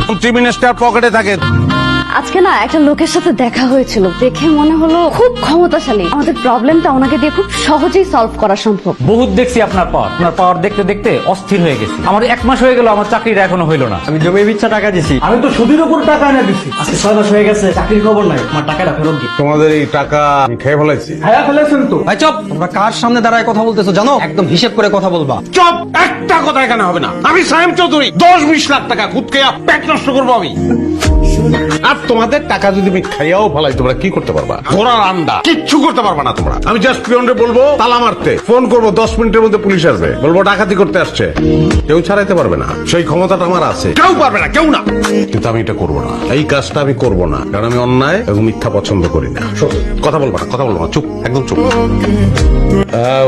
মন্ত্রী মিনিস্টার পকেটে থাকে। আজকে না একটা লোকের সাথে দেখা হয়েছিল, দেখে মনে হলো খুব ক্ষমতাশালী। আমাদের প্রবলেমটা ওনাকে দিয়ে খুব সহজেই সলভ করা সম্ভব। বহুত দেখছি আপনার পাওয়ার দেখতে দেখতে অস্থির হয়ে গেছি। আমার 1 মাস হয়ে গেল, আমার চাকরিটা এখনো হইলো না। আমি জমি বিচ্ছা টাকা দিছি, আমি তো সুদের উপর টাকা এনে দিচ্ছি। আজকে 6 মাস হয়ে গেছে, চাকরির খবর নাই। আমার টাকাটা ফেরত দিই। তোমাদের এই টাকা আমি খেয়ে ফেলাইছি। হ্যাঁ ফেলেছেন তো। ভাই চপ, তোমরা কার সামনে দাঁড়ায় কথা বলতেছো জানো? একদম হিসেব করে কথা বলবা। চপ, একটা কথা এখানে হবে না। আমি সায়েম চৌধুরী 10-20 লাখ টাকা খুদ খেয়া পেট নষ্ট করবো আমি। আর তোমাদের টাকা যদি আমি খাইয়াও ফেলাই, তোমরা কি করতে পারবা? ঘোড়ার আন্ডা কিচ্ছু করতে পারবা না তোমরা। আমি জাস্ট পিয়নরে বলবো তালা মারতে, ফোন করবো 10 মিনিটের মধ্যে পুলিশ আসবে, বলবো ডাকাতি করতে আসছে। কেউ ছাড়াইতে পারবে না, সেই ক্ষমতাটা আমার আছে। কেউ পারবে না, কেউ না। কিন্তু আমি এটা করবো না, এই কাজটা আমি করবো না, কারণ আমি অন্যায় এবং মিথ্যা পছন্দ করি না। কথা বলবো না, কথা বলবো না, চুপ, একদম চুপ।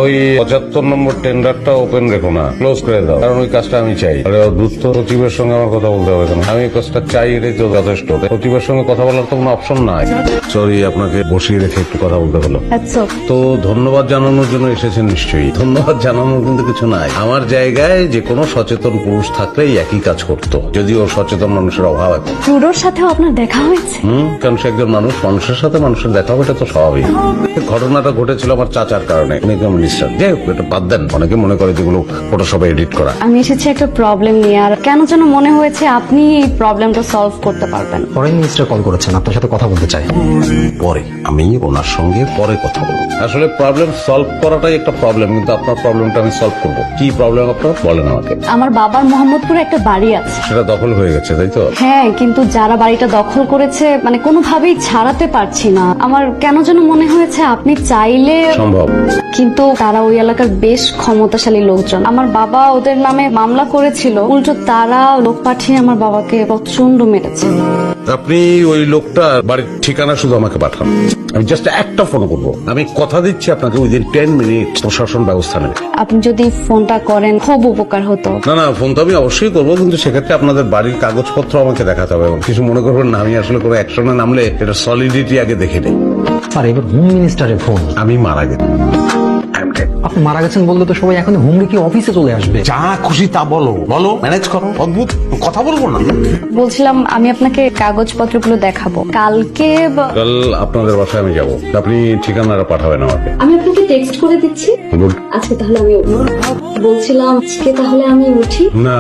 ওই 75 নম্বর টেন্ডারটা ওপেন রেখো না, ক্লোজ করে দাও, কারণ ওই কাজটা আমি চাই। আরে দ্রুত সচিবের সঙ্গে আমার কথা বলতে হবে কেন? আমি এই কাজটা চাই, এটাই তো যথেষ্ট। সচিবের সঙ্গে কথা বলার তো কোনো অপশন নাই। সরি, আপনাকে বসিয়ে রেখে একটু কথা বলতে হলো। তো ধন্যবাদ জানানোর জন্য এসেছেন নিশ্চয়ই। ধন্যবাদ জানানোর কিন্তু কিছু নাই। আমার জায়গায় যে কোনো সচেতন পুরুষ থাকলেই একই কাজ করতো, যদিও সচেতন মানুষের অভাব এখন। ট্রুডোর সাথেও আপনার দেখা হয়েছে? কারণ সে একজন মানুষ, মানুষের সাথে মানুষের দেখা হবে, এটা তো স্বাভাবিক। ঘটনাটা ঘটেছিল আমার চাচার কারণে, উনি মিনিস্টার। যাই হোক, এটা বাদ দেন। অনেকে মনে করে যেগুলো ফটোশপে এডিট করা। আমি এসেছি একটা প্রবলেম নিয়ে, আর কেন যেন মনে হয়েছে আপনি এই প্রবলেমটা সলভ করতে পারবেন। ফরেন মিনিস্টার কল করেছেন, আপনার সাথে কথা বলতে চাই। পরে আমি ওনার সঙ্গে পরে কথা বলবো। আসলে প্রবলেম সলভ করাটাই একটা প্রবলেম, কিন্তু আপনার প্রবলেমটা আমি সলভ করবো। কি প্রবলেম আপনার বলেন আমাকে। আমার বাবার মোহাম্মদপুরে একটা বাড়ি আছে। সেটা দখল হয়ে গেছে, তাই তো? হ্যাঁ, কিন্তু যারা বাড়িটা দখল করেছে মানে কোনোভাবেই ছাড়াতে পারছি না। আমার কেন যেন মনে হয়েছে আপনি চাইলে সম্ভব। কিন্তু তারা ওই এলাকার বেশ ক্ষমতাশালী লোকজন। আমার বাবা ওদের নামে মামলা করেছিল, উল্টো তারা লোক পাঠিয়ে আমার বাবাকে প্রচন্ড মেরেছে। আপনি ওই লোকটা বাড়ির ঠিকানা শুধু আমাকে পাঠান, আমি জাস্ট একটা ফোন করবো। আমি কথা দিচ্ছি আপনাকে উইদিন 10 মিনিট প্রশাসন ব্যবস্থা নেবে। আপনি যদি ফোনটা করেন খুব উপকার হতো। না, ফোন তো আমি অবশ্যই করবো, কিন্তু সেক্ষেত্রে আপনাদের বাড়ির কাগজপত্র আমাকে দেখাতে হবে। এবং কিছু মনে করবেন না, আমি আসলে কোনো অ্যাকশনে নামলে এটা সলিডিটি আগে দেখে নেই। আর এবার হোম মিনিস্টারের ফোন। আমি মারা গেছি। আপনি মারা গেছেন বললে তো সবাই এখন হোম রেখে অফিসে চলে আসবে। যা খুশি তা বলো, ম্যানেজ করো। অদ্ভুত কথা বলবো না। বলছিলাম আমি আপনাকে কাগজপত্রগুলো দেখাবো কালকে। কাল আপনাদের বাসায় আমি যাবো, আপনি ঠিকানাটা পাঠাবেন আমাকে। আমি আপনাকে টেক্সট করে দিচ্ছি। গুড। আজকে তাহলে আমি বলছিলাম আজকে তাহলে আমি উঠি। না,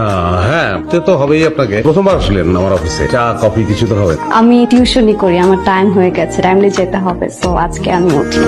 হ্যাঁ, তো হবেই। আপনাকে প্রথমবার আসলেন আমার অফিসে, চা কফি কিছু তো হবে। আমি টিউশনই করি, আমার টাইম হয়ে গেছে, টাইমলি যেতে হবে, সো আজকে আমি উঠি।